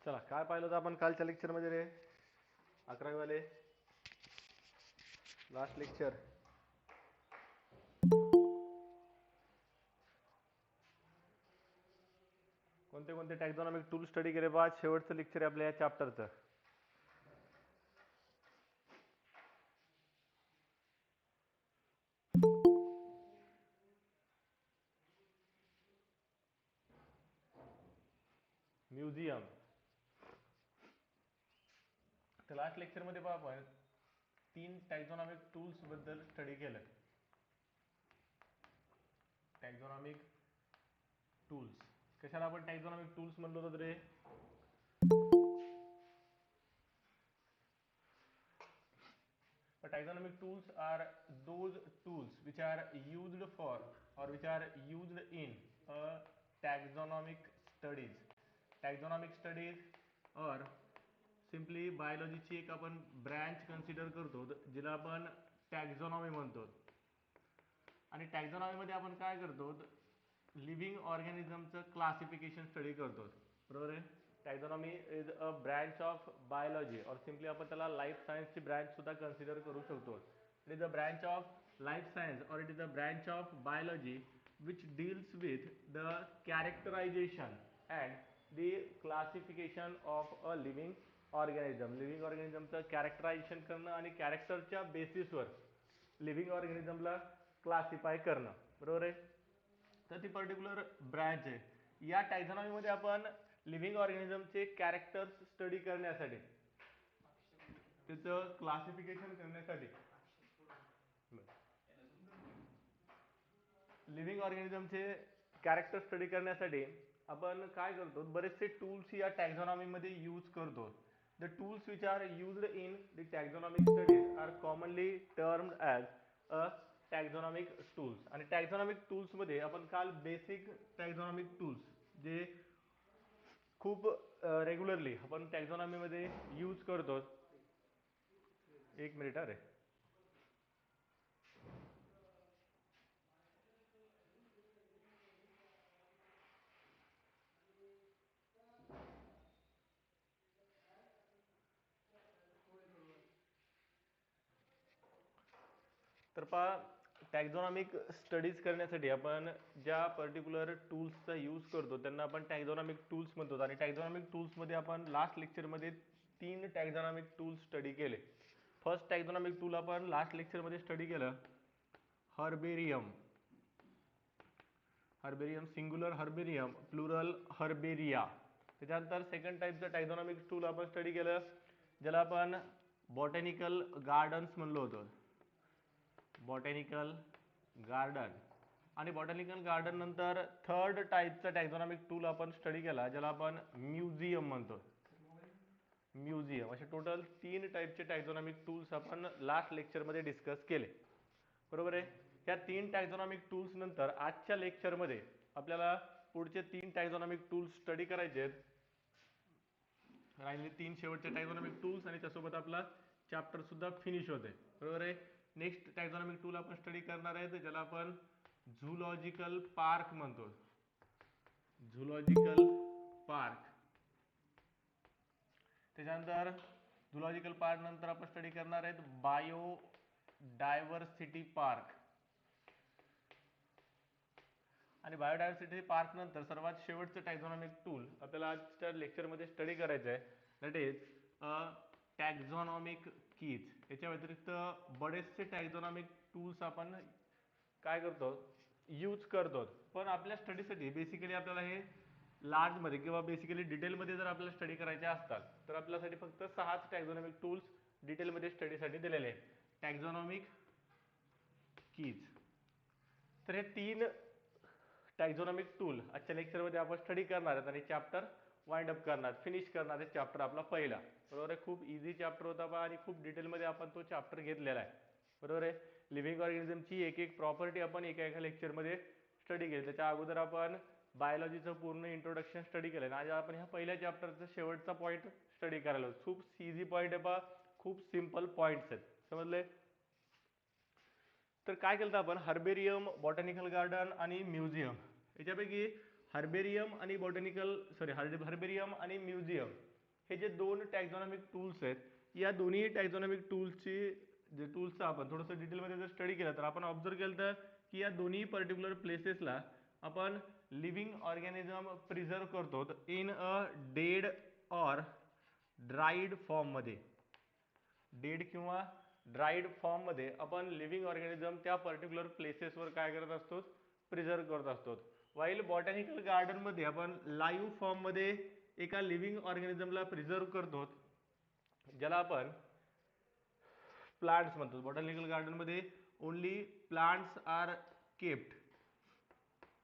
चला काय पाहिलं होतं आपण कालच्या लेक्चरमध्ये रे? 11वी वाले लास्ट लेक्चर. कोणते कोणते टॅक्झॉनॉमिक टूल स्टडी केले बा? शेवटचं लेक्चर आहे आपल्या या चॅप्टरचं. म्युझियम. तर लास्ट लेक्चरमध्ये पहा आपण 3 टॅक्झॉनॉमिक टूल्स बद्दल स्टडी केलं. टॅक्झॉनॉमिक टूल्स कशाला आपण टॅक्झॉनॉमिक टूल्स म्हणलो होतो रे? Taxonomic tools are those tools which are used for or which are used in taxonomic studies. Taxonomic studies or simply बायोलॉजीची एक आपण ब्रँच कन्सिडर करतो जिला आपण टॅक्झॉनॉमी म्हणतो. आणि टॅक्झॉनॉमीमध्ये आपण काय करतो? लिव्हिंग ऑर्गॅनिझमचं क्लासिफिकेशन स्टडी करतो. बरोबर आहे? Taxonomy is a branch of biology or simply आपण त्याला लाईफ सायन्सची ब्रँच सुद्धा कन्सिडर करू शकतो. It is a branch of life science or it is a branch of biology which deals with the characterization and the classification of a living organism. Living ऑर्गॅनिझमचं characterization करणं आणि कॅरेक्टरच्या बेसिसवर living ऑर्गॅनिझमला classify करणं. बरोबर आहे? तर ती पर्टिक्युलर ब्रँच आहे. या टॅक्झॉनॉमीमध्ये आपण लिव्हिंग ऑर्गॅनिझमचे कॅरेक्टर्स स्टडी करण्यासाठी, त्याचं क्लासिफिकेशन करण्यासाठी, लिव्हिंग ऑर्गॅनिझमचे कॅरेक्टर स्टडी करण्यासाठी आपण काय करतो? बरेचसे टूल्स या टॅक्झॉनॉमीमध्ये यूज करतो. The tools which are used in the taxonomic studies are commonly termed as a taxonomic tools. आणि टॅक्झॉनॉमिक टूल्समध्ये आपण काल बेसिक टॅक्झॉनॉमिक टूल्स जे खूप रेग्युलरली आपण टॅक्झॉनॉमीमध्ये यूज करतो. एक मिनिट अरे. तर पहा, टॅक्झॉनॉमिक स्टडीज करण्यासाठी आपण ज्या पर्टिक्युलर टूल्सचा यूज करतो त्यांना आपण टॅक्झॉनॉमिक टूल्स म्हणतो. आणि टॅक्झॉनॉमिक टूल्समध्ये आपण लास्ट लेक्चरमध्ये 3 टॅक्झॉनॉमिक टूल्स स्टडी केले. फर्स्ट टॅक्झॉनॉमिक टूल आपण लास्ट लेक्चरमध्ये स्टडी केलं, herbarium. Herbarium singular herbarium, plural herbaria. त्याच्यानंतर सेकंड टाईपचं टॅक्झॉनॉमिक टूल आपण स्टडी केलं ज्याला आपण बॉटॅनिकल गार्डन्स म्हणलो होतो. Botanical garden. आणि बॉटॅनिकल गार्डन नंतर थर्ड टाईपचा टॅक्झॉनॉमिक टूल आपण स्टडी केला ज्याला आपण म्युझियम म्हणतो. म्युझियम. असे टोटल 3 टाईपचे टॅक्झॉनॉमिक टूल्स आपण लास्ट लेक्चरमध्ये डिस्कस केले. बरोबर आहे? या 3 टॅक्झॉनॉमिक टूल्स नंतर आजच्या लेक्चरमध्ये आपल्याला पुढचे 3 टॅक्झॉनॉमिक टूल्स स्टडी करायचे आहेत. राहिले 3 शेवटचे टॅक्झॉनॉमिक टूल्स आणि त्यासोबत आपला चॅप्टर सुद्धा फिनिश होते. बरोबर आहे? नेक्स्ट टॅक्झॉनॉमिक टूल आपण स्टडी करणार आहे ज्याला आपण झूलॉजिकल पार्क म्हणतो. Zoological park. त्याच्यानंतर झूलॉजिकल पार्क नंतर आपण स्टडी करणार आहेत बायोडायव्हर्सिटी पार्क. आणि बायोडायव्हर्सिटी पार्क नंतर सर्वात शेवटचं टॅक्झॉनॉमिक टूल आपल्याला आजच्या लेक्चरमध्ये स्टडी करायचं आहे, दॅट इज टॅक्झॉनॉमिक कीज. याच्या व्यतिरिक्त बरेचसे टॅक्झॉनॉमिक टूल्स आपण काय करतो? यूज करतो. पण आपल्या स्टडीसाठी बेसिकली आपल्याला हे लार्जमध्ये किंवा बेसिकली डिटेलमध्ये जर आपल्याला स्टडी करायचे असतात तर आपल्यासाठी फक्त 6च टॅक्झॉनॉमिक टूल्स डिटेलमध्ये स्टडीसाठी दिलेले आहेत. टॅक्झॉनॉमिक कीज. तर हे 3 टॅक्झॉनॉमिक टूल आजच्या लेक्चरमध्ये आपण स्टडी करणार आहेत आणि चॅप्टर वाइंड अप करणार, फिनिश करणार आहे चॅप्टर आपला पहिला. बरोबर आहे? खूप इझी चॅप्टर होता बा आणि खूप डिटेलमध्ये आपण तो चॅप्टर घेतलेला आहे. बरोबर आहे? लिव्हिंग ऑर्गॅनिझमची एक एक प्रॉपर्टी आपण एका एका लेक्चरमध्ये स्टडी केली. त्याच्या अगोदर आपण बायोलॉजीचं पूर्ण इंट्रोडक्शन स्टडी केलं आणि आज आपण ह्या पहिल्या चॅप्टरचा शेवटचा पॉईंट स्टडी करायला. खूप इझी पॉईंट आहे बा, खूप सिम्पल पॉईंट्स आहेत. समजले? तर काय केलं आपण? हर्बेरियम, बॉटॅनिकल गार्डन आणि म्युझियम. याच्यापैकी हर्बेरियम आणि हर्बेरियम आणि म्युझियम हे जे दोन टॅक्झॉनॉमिक टूल्स आहेत, या दोन्ही टॅक्झॉनॉमिक टूल्सची जे टूल्सचा आपण थोडंसं डिटेलमध्ये जर स्टडी केलं तर आपण ऑब्झर्व केलं तर की या दोन्ही पर्टिक्युलर प्लेसेसला आपण लिव्हिंग ऑर्गॅनिझम प्रिझर्व करतो in a dead or dried फॉर्ममध्ये. डेड किंवा ड्राईड फॉर्ममध्ये आपण लिव्हिंग ऑर्गॅनिझम त्या पर्टिक्युलर प्लेसेसवर काय करत असतो, प्रिझर्व करत असतो. वाईल बॉटॅनिकल गार्डनमध्ये आपण लाईव्ह फॉर्ममध्ये एका लिव्हिंग ऑर्गॅनिझमला प्रिझर्व करतो, ज्याला आपण प्लांट्स म्हणतो. बॉटॅनिकल गार्डनमध्ये only plants are kept,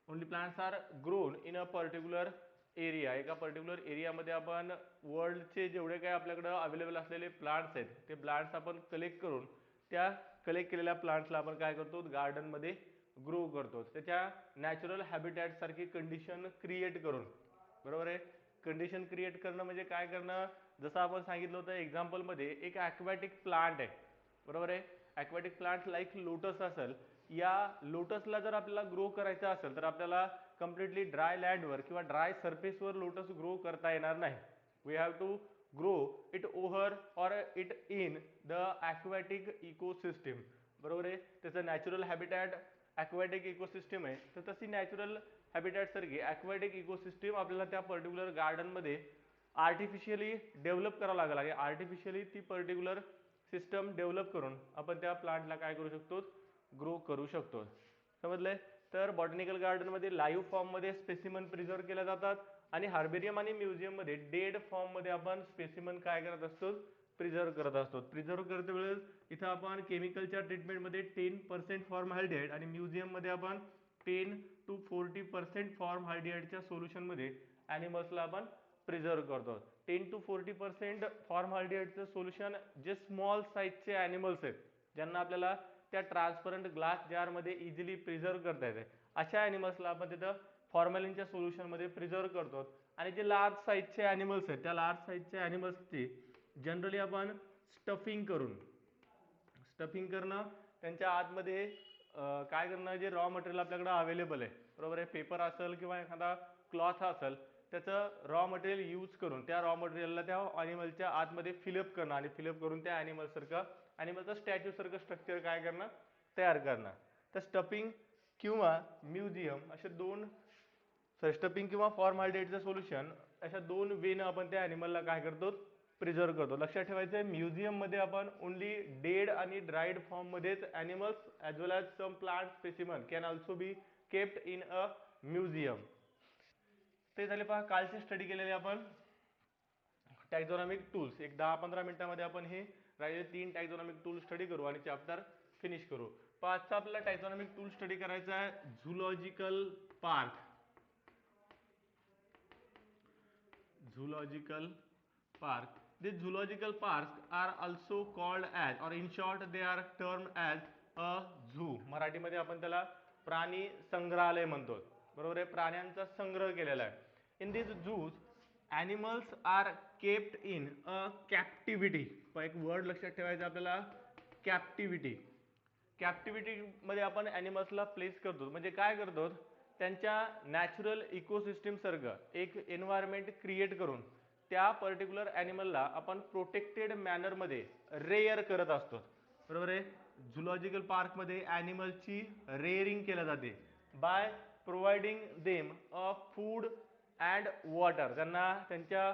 only plants are grown in a particular area. एका पर्टिक्युलर एरियामध्ये आपण वर्ल्डचे जेवढे काही आपल्याकडे अवेलेबल असलेले प्लांट्स आहेत ते प्लांट्स आपण कलेक्ट करून त्या कलेक्ट केलेल्या प्लांट्सला आपण काय करतो, गार्डनमध्ये ग्रो करतो, त्याच्या नॅचरल हॅबिटॅट सारखी कंडिशन क्रिएट करून. बरोबर आहे. कंडिशन क्रिएट करणं म्हणजे काय करणं, जसं आपण सांगितलं होतं एक्झाम्पलमध्ये एक ॲक्वॅटिक प्लांट आहे. बरोबर आहे. ॲक्वॅटिक प्लांट लाईक लोटस असेल, या लोटसला जर आपल्याला ग्रो करायचं असेल तर आपल्याला कम्प्लिटली ड्राय लँडवर किंवा ड्राय सरफेसवर लोटस ग्रो करता येणार नाही. We have to grow it over or it in the aquatic ecosystem. बरोबर आहे. त्याचं नॅचरल हॅबिटॅट ॲक्वॅटिक इकोसिस्टीम आहे, तर तशी नॅचरल हॅबिटॅट सारखी ॲक्वॅटिक इकोसिस्टीम आपल्याला त्या पर्टिक्युलर गार्डनमध्ये आर्टिफिशियली डेव्हलप करावं लागेल. आर्टिफिशियली ती पर्टिक्युलर सिस्टम डेव्हलप करून आपण त्या प्लांटला काय करू शकतो, ग्रो करू शकतो. समजलंय. तर बॉटॅनिकल गार्डनमध्ये लाईव्ह फॉर्ममध्ये स्पेसिमन प्रिझर्व केल्या जातात आणि हार्बेरियम आणि म्युझियममध्ये डेड फॉर्ममध्ये आपण स्पेसिमन काय करत असतो, प्रिझर्व करत असतो. प्रिझर्व करते वेळेस इथं आपण केमिकलच्या ट्रीटमेंटमध्ये 10% फॉर्महाल्डिहाइड आणि म्युझियममध्ये आपण 10 to 40% फॉर्महाल्डिहाइडच्या सोल्युशनमध्ये ॲनिमल्सला आपण प्रिझर्व करतो. 10 to 40% फॉर्महाल्डिहाइडचं सोल्युशन जे स्मॉल साईजचे ॲनिमल्स आहेत, ज्यांना आपल्याला त्या ट्रान्सपरंट ग्लास जारमध्ये इझिली प्रिझर्व करता येते, अशा ॲनिमल्सला आपण तिथं फॉर्मॅलिनच्या सोल्युशनमध्ये प्रिझर्व करतो. आणि जे लार्ज साईजचे ॲनिमल्स आहेत, त्या लार्ज साईजच्या ॲनिमल्सची जनरली आपण स्टफिंग करणं, त्यांच्या आतमध्ये काय करणं, जे रॉ मटेरियल आपल्याकडे अवेलेबल आहे, बरोबर आहे, पेपर असेल किंवा एखादा क्लॉथ असेल, त्याचं रॉ मटेरियल यूज करून त्या रॉ मटेरियलला त्या ॲनिमलच्या आतमध्ये फिलअप करणं आणि फिलअप करून त्या ॲनिमलचं स्टॅच्यूसारखं स्ट्रक्चर काय करणं, तयार करणं. तर स्टफिंग किंवा म्युझियम असे दोन, स्टफिंग किंवा फॉर्महाल्डिहाइडचं सोल्युशन, अशा दोन वेनं आपण त्या ॲनिमलला काय करतो, प्रिझर्व करतो. लक्षात ठेवायचं आहे, म्युझियममध्ये आपण ओनली डेड आणि ड्राईड फॉर्ममध्येच animals as well as some plant specimen can also be kept in a museum. ते झाले पहा कालची स्टडी केलेले आपण टॅक्झॉनॉमिक टूल्स. एक 10-15 मिनिटांमध्ये आपण हे राहिले 3 टॅक्झॉनॉमिक टूल स्टडी करू आणि चॅप्टर फिनिश करू. पाचचा आपल्याला टॅक्झॉनॉमिक टूल स्टडी करायचा आहे zoological park. Zoological park. These zoological parks are also called as, or in short they are termed as a zoo. मराठीमध्ये आपण त्याला प्राणी संग्रहालय म्हणतो. बरोबर आहे. प्राण्यांचा संग्रह केलेला आहे. In these zoos animals are kept in a captivity. एक वर्ड लक्षात ठेवायचा आपल्याला, कॅप्टिव्हिटी. कॅप्टिव्हिटीमध्ये आपण ॲनिमल्सला प्लेस करतो, म्हणजे काय करतो, त्यांच्या नॅचरल इकोसिस्टीम सारखं एक एन्व्हायरमेंट क्रिएट करून त्या पर्टिक्युलर ॲनिमलला आपण प्रोटेक्टेड मॅनरमध्ये रेअर करत असतो. बरोबर आहे. झुलॉजिकल पार्कमध्ये ॲनिमल्सची रेअरिंग केल्या जाते by providing them a food and water. त्यांना त्यांच्या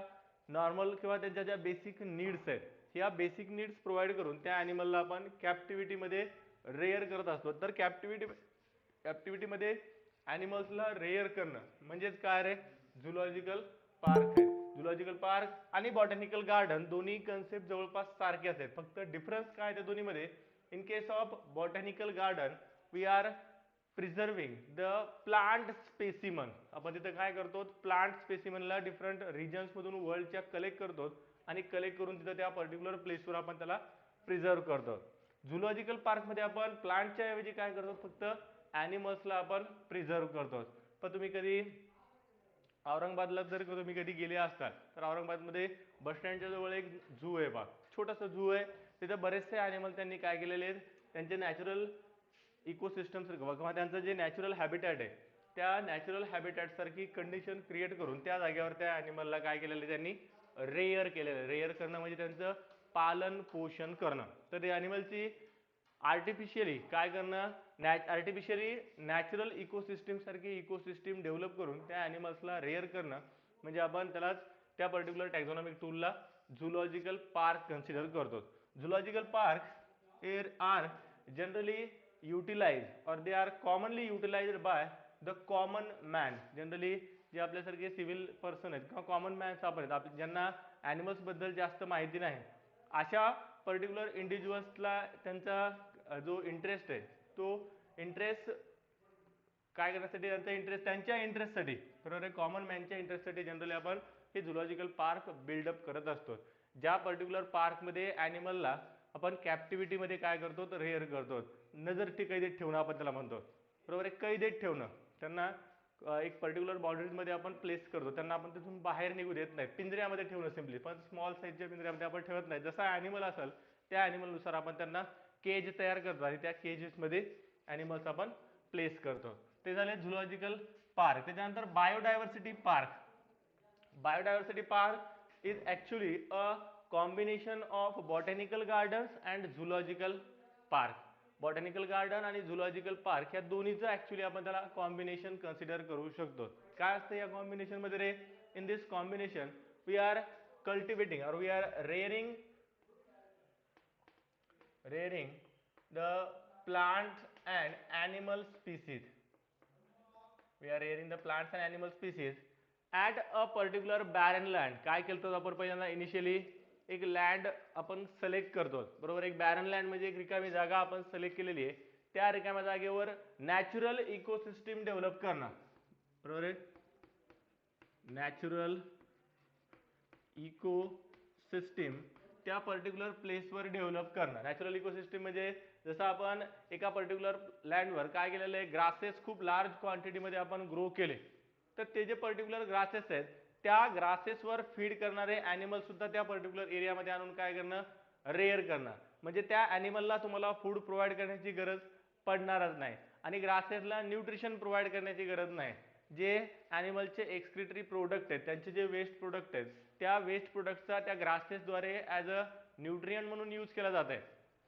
नॉर्मल किंवा त्यांच्या ज्या बेसिक नीड्स आहेत, ह्या बेसिक नीड्स प्रोव्हाइड करून त्या ॲनिमलला आपण कॅप्टिव्हिटीमध्ये रेअर करत असतो. तर कॅप्टिव्हिटीमध्ये ॲनिमल्सला रेअर करणं म्हणजेच काय रे, झुलॉजिकल पार्क आहे. झुलॉजिकल पार्क आणि बॉटॅनिकल गार्डन दोन्ही कन्सेप्ट जवळपास सारखेच आहेत, फक्त डिफरन्स काय त्या दोन्हीमध्ये. In case of botanical garden we are preserving the plant specimen. आपण तिथे काय करतो, प्लांट स्पेसिमनला डिफरंट रिजन्समधून वर्ल्डच्या कलेक्ट करतो आणि कलेक्ट करून तिथं त्या पर्टिक्युलर प्लेसवर आपण त्याला प्रिझर्व करतो. झुलॉजिकल पार्कमध्ये आपण प्लांटच्या ऐवजी काय करतो, फक्त ॲनिमल्सला आपण प्रिझर्व करतो. पण तुम्ही कधी औरंगाबादला जर तुम्ही कधी गेले असताल तर औरंगाबादमध्ये बस स्टँडच्या जवळ एक झू आहे बा, छोटासा झू आहे. तिथे बरेचसे ॲनिमल त्यांनी काय केलेले आहेत, त्यांचे नॅचरल इकोसिस्टम सारखं किंवा त्यांचं जे नॅचरल हॅबिटॅट आहे, त्या नॅचरल हॅबिटॅट सारखी कंडिशन क्रिएट करून त्या जागेवर त्या ॲनिमलला काय केलेलं त्यांनी रेअर केलेलं. रेअर करणं म्हणजे त्यांचं पालन पोषण करणं. तर ते ॲनिमलची आर्टिफिशियली काय करणं, आर्टिफिशियली नॅचरल इकोसिस्टीम सारखी इकोसिस्टीम डेव्हलप करून त्या ॲनिमल्सला रेअर करणं म्हणजे आपण त्यालाच त्या पर्टिक्युलर टॅक्झॉनॉमिक टूलला झुलॉजिकल पार्क कन्सिडर करतो. Zoological park are generally utilized or they are commonly utilized by the common man. Generally जे आपल्यासारखे सिव्हिल पर्सन आहेत किंवा कॉमन मॅन्स आपण ज्यांना ॲनिमल्स बद्दल जास्त माहिती नाही अशा पर्टिक्युलर इंडिव्हिज्युअल्सला त्यांचा जो इंटरेस्ट आहे तो इंटरेस्ट काय करण्यासाठी, त्यांच्या इंटरेस्टसाठी बरोबर आहे, कॉमन मॅनच्या इंटरेस्टसाठी जनरली आपण हे झुलॉजिकल पार्क बिल्डअप करत असतो. ज्या पर्टिक्युलर पार्कमध्ये ॲनिमलला आपण कॅप्टिव्हिटीमध्ये काय करतो तर रेअर करतो, नजर कैदेत ठेवणं आपण त्याला म्हणतो बरोबर आहे. कैदेत ठेवणं, त्यांना एक पर्टिक्युलर बाउंड्रीजमध्ये आपण प्लेस करतो, त्यांना आपण तिथून बाहेर निघू देत नाही, पिंजऱ्यामध्ये ठेवणं सिम्पली, पण स्मॉल साईजच्या पिंजऱ्यामध्ये आपण ठेवत नाही. जसा ॲनिमल असेल त्या ॲनिमलनुसार आपण त्यांना केज तयार करतो आणि त्या केजेसमध्ये ॲनिमल्स आपण प्लेस करतो. ते झाले झुलॉजिकल पार्क. त्याच्यानंतर biodiversity park. Biodiversity park is actually a combination of botanical gardens and zoological park. Botanical garden आणि झुलॉजिकल पार्क या दोन्हीचं ॲक्च्युली आपण त्याला कॉम्बिनेशन कन्सिडर करू शकतो. काय असतं या कॉम्बिनेशनमध्ये रे? In this combination we are cultivating or we are rearing the plant and animal species. We are rearing the plants and animal species at a particular barren land. काय केलं आपण पहिल्यांदा इनिशियली एक लँड आपण सिलेक्ट करतो बरोबर. एक baron land म्हणजे एक रिकामी जागा आपण सिलेक्ट केलेली आहे, त्या रिकाम्या जागेवर नॅचरल इकोसिस्टीम डेव्हलप करणं बरोबर आहे. नॅचरल इकोसिस्टीम त्या पर्टिक्युलर प्लेसवर डेव्हलप करणं. नॅचरल इकोसिस्टीम म्हणजे जसं आपण एका पर्टिक्युलर लँडवर काय केलेलं आहे, ग्रासेस खूप लार्ज क्वांटिटीमध्ये आपण ग्रो केले, तर ते जे पर्टिक्युलर ग्रासेस आहेत त्या ग्रासेसवर फीड करणारे ॲनिमल सुद्धा त्या पर्टिक्युलर एरियामध्ये आणून काय करणं, रेअर करणं. म्हणजे त्या ॲनिमलला तुम्हाला फूड प्रोव्हाइड करण्याची गरज पडणारच नाही आणि ग्रासेसला न्यूट्रिशन प्रोव्हाइड करण्याची गरज नाही. जे ॲनिमलचे एक्सक्रिटरी प्रोडक्ट आहेत, त्यांचे जे वेस्ट प्रोडक्ट आहेत, त्या वेस्ट प्रोडक्टचा त्या ग्रासेसद्वारे ॲज अ न्यूट्रिएंट म्हणून यूज केला जात आहे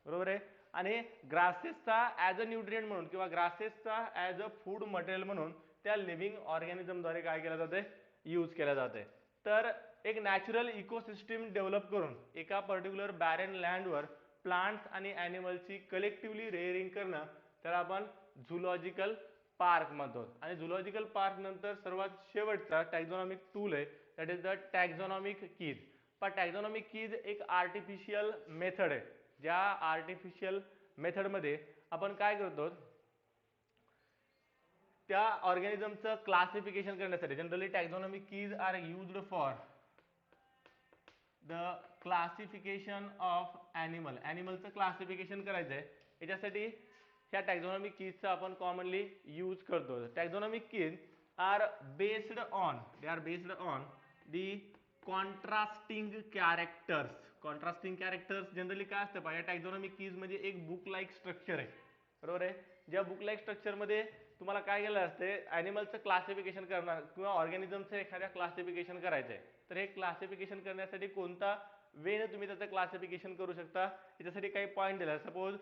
बरोबर आहे. आणि ग्रासेसचा ॲज अ न्यूट्रिएंट म्हणून किंवा ग्रासेसचा ॲज अ फूड मटेरियल म्हणून त्या लिव्हिंग ऑर्गॅनिझमद्वारे काय केलं जाते, यूज केला जाते. तर एक नॅचरल इकोसिस्टीम डेव्हलप करून एका पर्टिक्युलर बॅरन लँडवर प्लांट्स आणि ॲनिमलची कलेक्टिव्हली रेअरिंग करणं त्याला आपण झुलॉजिकल पार्क म्हणतो. आणि झुलॉजिकल पार्क नंतर सर्वात शेवटचा टॅक्झॉनॉमिक टूल आहे, that is the taxonomic keys. पण टॅक्झॉनॉमिक कीज एक आर्टिफिशियल मेथड आहे, ज्या आर्टिफिशियल मेथडमध्ये आपण काय करतो, त्या ऑर्गॅनिझमचं क्लासिफिकेशन करण्यासाठी generally taxonomic keys are used for the classification of ॲनिमलचं क्लासिफिकेशन करायचं आहे. याच्यासाठी ह्या टॅक्झॉनॉमिक कीजचा आपण कॉमनली यूज करतो. Taxonomic keys are based on the contrasting characters. Contrasting characters generally काय असतं पाहिजे, टॅक्झॉनॉमिक कीज म्हणजे एक बुक लाईक स्ट्रक्चर आहे बरोबर आहे. ज्या बुक लाईक स्ट्रक्चरमध्ये तुम्हाला काय केलं असते, ॲनिमलचं क्लासिफिकेशन करणार किंवा ऑर्गॅनिझमचं एखाद्या क्लासिफिकेशन करायचं आहे, तर हे क्लासिफिकेशन करण्यासाठी कोणता वेने तुम्ही त्याचं क्लासिफिकेशन करू शकता, याच्यासाठी काही पॉईंट दिला. सपोज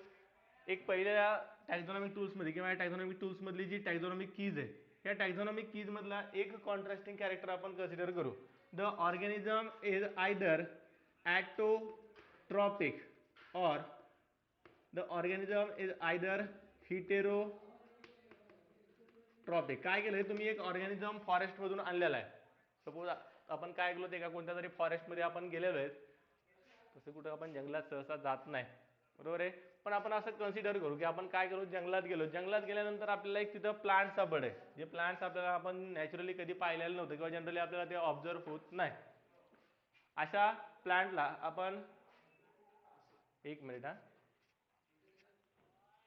एक पहिल्या टॅक्झॉनॉमिक टूल्समध्ये किंवा टॅक्झॉनॉमिक टूल्समधली जी टॅक्झॉनॉमिक कीज आहे, या टॅक्झॉनॉमिक कीजमधला एक कॉन्ट्रास्टिंग कॅरेक्टर आपण कन्सिडर करू. द ऑर्गॅनिझम इज आयदर ॲटोट्रॉपिक और द ऑर्गॅनिझम इज आयदर हिटेरोट्रॉपिक. काय केलंय तुम्ही, एक ऑर्गॅनिझम फॉरेस्ट मधून आणलेला आहे. सपोज आपण काय केलं ते का कोणत्या तरी फॉरेस्टमध्ये आपण गेलेलो आहे, तसं कुठं आपण जंगलात सहसा जात नाही बरोबर आहे, पण आपण असं कन्सिडर करू की आपण काय करू, जंगलात गेल्यानंतर आपल्याला एक तिथं प्लांट सापडे, जे प्लांट्स आपल्याला आपण नॅचरली कधी पाहिलेलं नव्हतं किंवा जनरली आपल्याला ते ऑब्झर्व होत नाही. अशा प्लांटला आपण, एक मिनिट हा,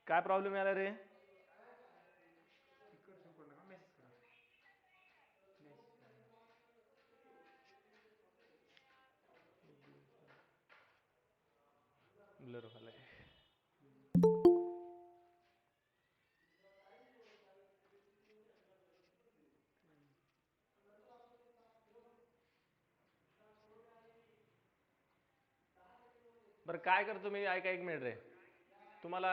काय प्रॉब्लेम आला रे, ब्लर झालाय. बरं काय करतो मी, ऐका एक मिनिट रे, तुम्हाला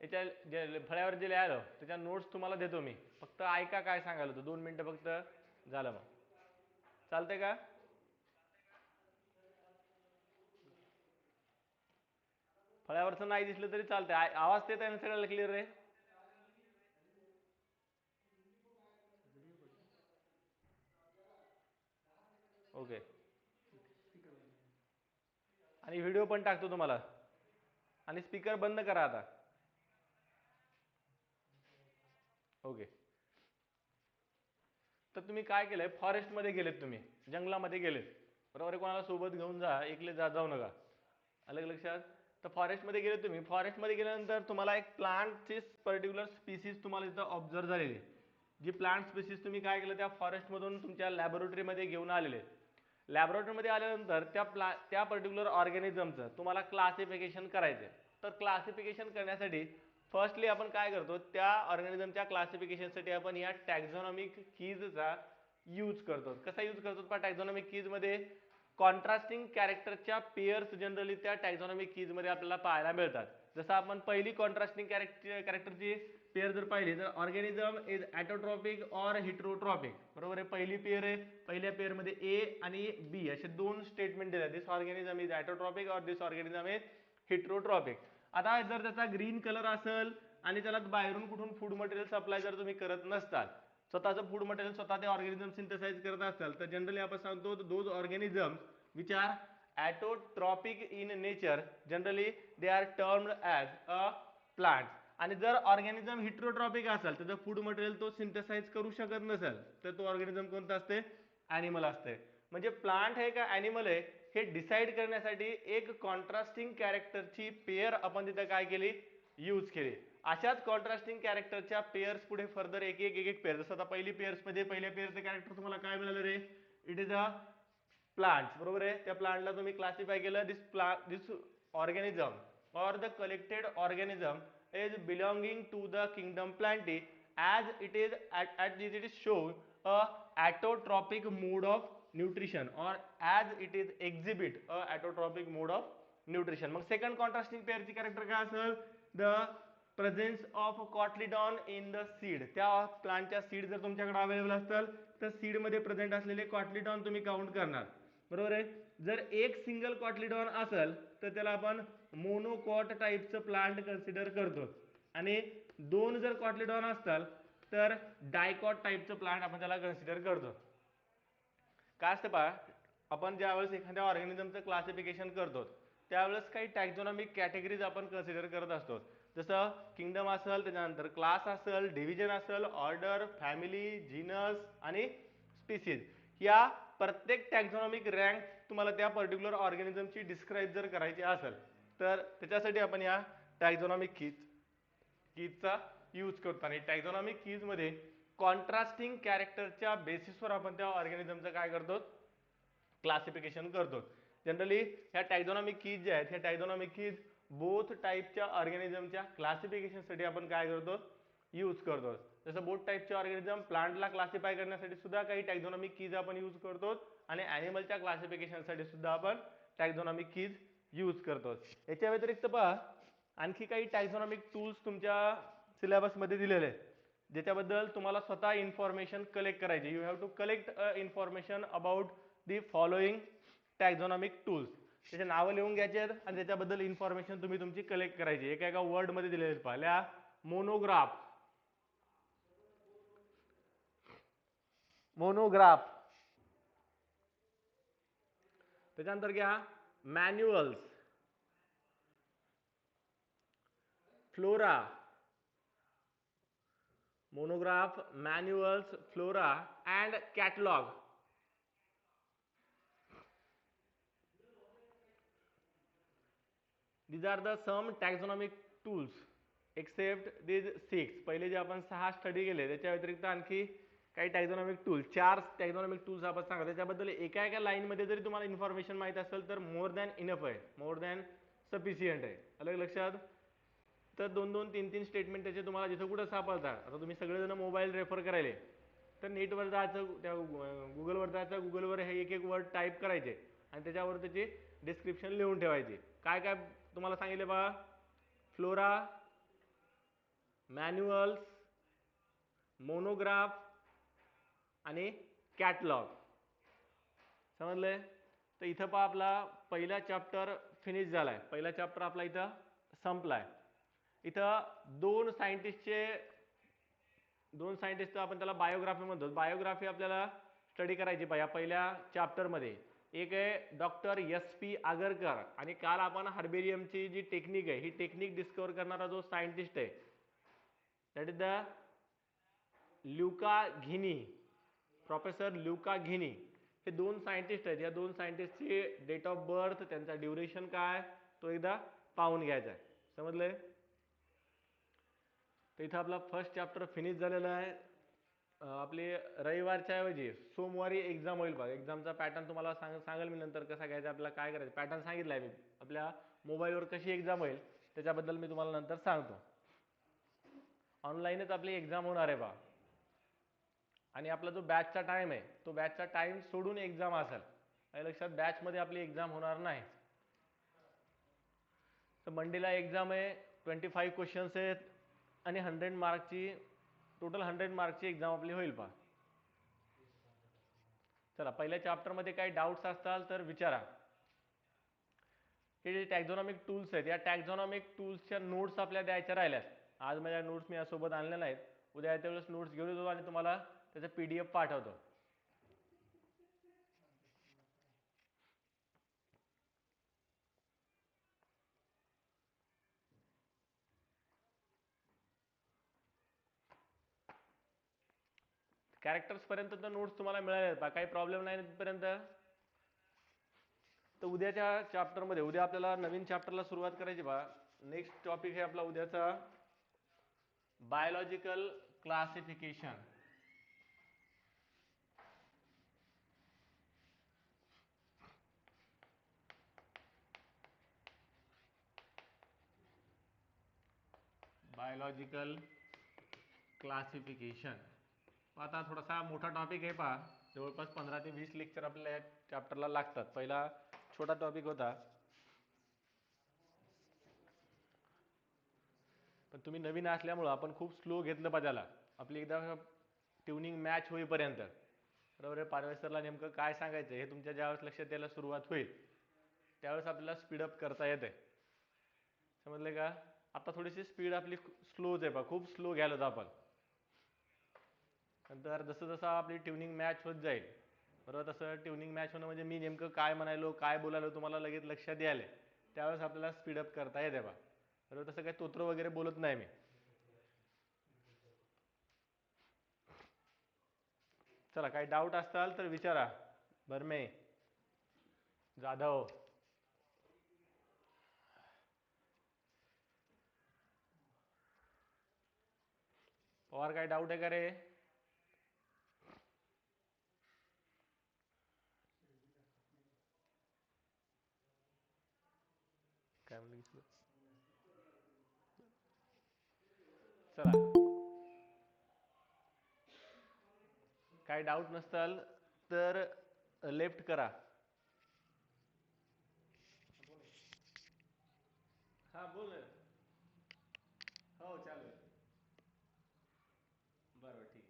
याच्या जे फळ्यावर जे लिहायला त्याच्या नोट्स तुम्हाला देतो मी, फक्त ऐका काय सांगायला होतं, 2 मिनिटं फक्त झालं, मग चालतंय का? फळ्यावरचं नाही दिसलं तरी चालतंय, आवाज देत आहे ना सगळ्याला क्लिअर रे? ओके, आणि व्हिडिओ पण टाकतो तुम्हाला, आणि स्पीकर बंद करा आता. ओके, तर तुम्ही काय केलंय, फॉरेस्टमध्ये गेलेत, तुम्ही जंगलामध्ये गेलेत, बरोबर आहे, कोणाला सोबत घेऊन जा, एकले जाऊ नका, अलग लक्षात. तर फॉरेस्टमध्ये गेले तुम्ही, फॉरेस्टमध्ये गेल्यानंतर तुम्हाला एक प्लांटची पर्टिक्युलर स्पीसीज तुम्हाला इथं ऑब्झर्व झालेली, जी प्लांट स्पीसीज तुम्ही काय केलं त्या फॉरेस्टमधून तुमच्या लॅबोरेटरीमध्ये घेऊन आलेले. लॅबोरेटरीमध्ये आल्यानंतर त्या पर्टिक्युलर ऑर्गॅनिझमचं तुम्हाला क्लासिफिकेशन करायचं. तर क्लासिफिकेशन करण्यासाठी फर्स्टली आपण काय करतो, त्या ऑर्गॅनिझमच्या क्लासिफिकेशनसाठी आपण या टॅक्झॉनॉमिक कीजचा यूज करतो. कसा यूज करतो टॅक्झॉनॉमिक कीजमध्ये? कॉन्ट्रास्टिंग कॅरेक्टरच्या पेयर्स जनरली त्या टॅक्झॉनॉमिक कीजमध्ये आपल्याला पाहायला मिळतात. जसं आपण पहिली कॉन्ट्रास्टिंग कॅरेक्टरची पेयर जर पाहिली तर organism is autotrophic or heterotrophic, बरोबर आहे, पहिली पेयर आहे. पहिल्या पेयरमध्ये ए आणि बी असे दोन स्टेटमेंट दिले, this organism is autotrophic or this organism is heterotrophic. आता जर त्याचा ग्रीन कलर असेल आणि त्याला बाहेरून कुठून फूड मटेरियल सप्लाय जर तुम्ही करत नसताल, स्वतःचं फूड मटेरियल स्वतः ते ऑर्गॅनिझम सिंथेसाइज करत असाल, तर जनरली आपण सांगतो those organism which are autotrophic in nature generally they are termed as a plant. आणि जर ऑर्गॅनिझम हिट्रोट्रॉपिक असेल, त्याचं फूड मटेरियल तो सिंथेसाइज करू शकत नसेल, तर तो ऑर्गॅनिझम कोणता असते? ॲनिमल असते. म्हणजे प्लांट आहे का ॲनिमल आहे हे डिसाईड करण्यासाठी एक कॉन्ट्रास्टिंग कॅरेक्टरची पेयर आपण तिथे काय केली, यूज केली. अशाच कॉन्ट्रास्टिंग कॅरेक्टरच्या पेयर्स पुढे फर्दर एक एक पेयर, जसं आता पहिली पेयर्स मध्ये पहिल्या पेयरचं कॅरेक्टर तुम्हाला काय मिळालं रे? इट इज अ प्लांट, बरोबर आहे. त्या प्लांटला तुम्ही क्लासिफाय केलं, दिस organism or the collected organism is belonging to the kingdom plantae as it is at it is shown a autotrophic mode of nutrition or as it is exhibit a autotrophic mode of nutrition. मग second contrasting पेअरची character काय असेल? The presence of cotyledon in the seed. त्या प्लांटच्या seed जर तुमच्याकडे available असतील तर सीड मध्ये प्रेझेंट असलेले कॉटलिडॉन तुम्ही काउंट करणार, बरोबर आहे. जर एक सिंगल कॉटलिडॉन असेल तर त्याला आपण मोनोकॉट टाईपचं प्लांट कन्सिडर करतो, आणि दोन जर कॉटलिडॉन असतात तर डायकॉट टाईपचं प्लांट आपण त्याला कन्सिडर करतो. काय असतं पहा, आपण ज्यावेळेस एखाद्या ऑर्गॅनिझमचं क्लासिफिकेशन करतो त्यावेळेस काही टॅक्झॉनॉमिक कॅटेगरीज आपण कन्सिडर करत असतो. जसं किंगडम असेल, त्याच्यानंतर क्लास असेल, डिव्हिजन असेल, ऑर्डर, फॅमिली, जीनस आणि स्पीसीज. या प्रत्येक टॅक्झॉनॉमिक रँक तुम्हाला त्या पर्टिक्युलर ऑर्गॅनिझमची डिस्क्राईब जर करायची असेल तर त्याच्यासाठी आपण या टॅक्झॉनॉमिक कीजचा यूज करतो. आणि टॅक्झॉनॉमिक कीज मध्ये कॉन्ट्रास्टिंग कॅरेक्टरच्या बेसिसवर आपण त्या ऑर्गॅनिझमचं काय करतो, क्लासिफिकेशन करतो. जनरली ह्या टॅक्झॉनॉमिक कीज ज्या आहेत ह्या टॅक्झॉनॉमिक कीज बोथ टाईपच्या ऑर्गॅनिझमच्या क्लासिफिकेशनसाठी आपण काय करतो, यूज करतो. जसं बोथ टाईपच्या ऑर्गॅनिझम प्लांटला क्लासिफाय करण्यासाठी सुद्धा काही टॅक्झॉनॉमिक कीज आपण यूज करतो, आणि ॲनिमलच्या क्लासिफिकेशनसाठी सुद्धा आपण टॅक्झॉनॉमिक कीज यूज करतो. याच्या व्यतिरिक्त पहा आणखी काही टॅक्झॉनॉमिक टूल्स तुमच्या सिलेबसमध्ये दिलेले आहेत, ज्याच्याबद्दल तुम्हाला स्वतः इन्फॉर्मेशन कलेक्ट करायची. You have to collect information about the following taxonomic tools. त्याचे नावं लिहून घ्यायचे आहेत आणि त्याच्याबद्दल इन्फॉर्मेशन तुम्ही तुमची कलेक्ट करायची. एका वर्ड मध्ये दिलेले आहेत. पहिल्या मोनोग्राफ, त्याच्यानंतर घ्या manuals, flora, monograph, manuals, flora and catalogue. These are the some taxonomic tools except these 6. पहिले जे आपण 6 स्टडी केले त्याच्या व्यतिरिक्त आणखी काही टॅक्झॉनॉमिक टूल्स, 4 टॅक्झॉनॉमिक टूल्स आपण सांगा. त्याच्याबद्दल एका एका लाईन मध्ये जरी तुम्हाला इन्फॉर्मेशन माहित असेल तर मोर दॅन इनफ आहे, मोर दॅन सफिशियंट आहे. अलग लक्षात. तर 2-2, 3-3 स्टेटमेंट त्याचे तुम्हाला जिथं कुठं सापडतात. आता तुम्ही सगळेजण मोबाईल रेफर करायले तर नेटवर जायचं, त्या गुगलवर जायचं, गुगलवर हे एक एक वर्ड टाईप करायचे आणि त्याच्यावर त्याची डिस्क्रिप्शन लिहून ठेवायची. काय काय तुम्हाला सांगितले बा? फ्लोरा, मॅन्युअल्स, मोनोग्राफ आणि कॅटलॉग. समजले? तर इथं पहा आपला पहिला चॅप्टर फिनिश झालाय. पहिला चॅप्टर आपला इथं संपलाय. इथं दोन सायंटिस्ट आपण त्याला बायोग्राफी म्हणतो. बायोग्राफी आपल्याला स्टडी करायची पाहिजे पहिल्या चॅप्टरमध्ये. एक आहे डॉक्टर SP आगरकर आणि काल आपण हार्बेरियमची जी टेक्निक आहे ही टेक्निक डिस्कवर करणारा जो सायंटिस्ट आहे दॅट इज द ल्युका घिनी, प्रोफेसर ल्युका घिनी. हे दोन सायंटिस्ट आहेत. या दोन सायंटिस्टची डेट ऑफ बर्थ, त्यांचा ड्युरेशन काय तो एकदा पाहून घ्यायचा आहे. समजले? तर इथं आपला फर्स्ट चॅप्टर फिनिश झालेला आहे. आपली रविवारच्या ऐवजी सोमवारी एक्झाम होईल बघा. एक्झामचा पॅटर्न तुम्हाला सांगेल मी नंतर कसा घ्यायचा, आपल्याला काय करायचं. पॅटर्न सांगितलं आहे मी. आपल्या मोबाईलवर कशी एक्झाम होईल त्याच्याबद्दल मी तुम्हाला नंतर सांगतो. ऑनलाईनच आपली एक्झाम होणार आहे बा. आणि आपला जो बॅचचा टाइम आहे तो बॅचचा टाइम सोडून एक्झाम असेल. लक्षात, बॅचमध्ये आपली एक्झाम होणार नाही. तर मंडेला एक्झाम आहे. 25 क्वेश्चन्स आहेत आणि 100 मार्कची टोटल 100 मार्कची एक्झाम आपली होईल पहा. चला, पहिल्या चॅप्टरमध्ये काही डाऊट्स असताल तर विचारा. हे जे टॅक्झॉनॉमिक टूल्स आहेत या टॅक्झॉनॉमिक टूल्सच्या नोट्स आपल्या द्यायच्या राहिल्यात. आज माझ्या नोट्स मी यासोबत आणल्या नाहीत. उद्या येत्या वेळेस नोट्स घेऊन येतो आणि तुम्हाला त्याचा PDF पाठवतो. कॅरेक्टर्स पर्यंत तर नोट्स तुम्हाला मिळाल्या, काही प्रॉब्लेम नाही तिथपर्यंत. तर उद्याच्या चॅप्टरमध्ये उद्या आपल्याला नवीन चॅप्टरला सुरुवात करायची बा. नेक्स्ट टॉपिक आहे आपला उद्याचा बायोलॉजिकल क्लासिफिकेशन. बायोलॉजिकल क्लासिफिकेशन आता थोडासा मोठा टॉपिक आहे पहा. जवळपास 15 ते 20 लेक्चर आपल्या चॅप्टरला लागतात. पहिला छोटा टॉपिक होता, पण तुम्ही नवीन असल्यामुळं आपण खूप स्लो घेतलं पाहिजे त्याला. आपली एकदा ट्युनिंग मॅच होईपर्यंत बरोबर आहे. पारवेसरला नेमकं काय सांगायचं हे तुमच्या ज्यावेळेस लक्षात यायला सुरुवात होईल त्यावेळेस आपल्याला स्पीडअप करता येते. समजले का? आता थोडीशी स्पीड आपली स्लोच आहे बा, खूप स्लो घ्यायला आपण. नंतर जसं जसं आपली ट्युनिंग मॅच होत जाईल बरोबर, तसं ट्युनिंग मॅच होणं म्हणजे मी नेमकं काय म्हणालो काय बोलायलो तुम्हाला लगेच लक्षात यायला त्यावेळेस आपल्याला स्पीडअप करता येते बा बरोबर. तसं काही तोत्र वगैरे बोलत नाही मी. चला, काही डाऊट असताल तर विचारा. बर्मे, जाधव, पवार, काही डाऊट आहे का रे? काय म्हणलं? चला, काही डाऊट नसताल तर लेफ्ट करा. हा बोल ना. हो चालेल. बरोबर, ठीक.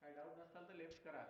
काही डाऊट नसताल तर लेफ्ट करा.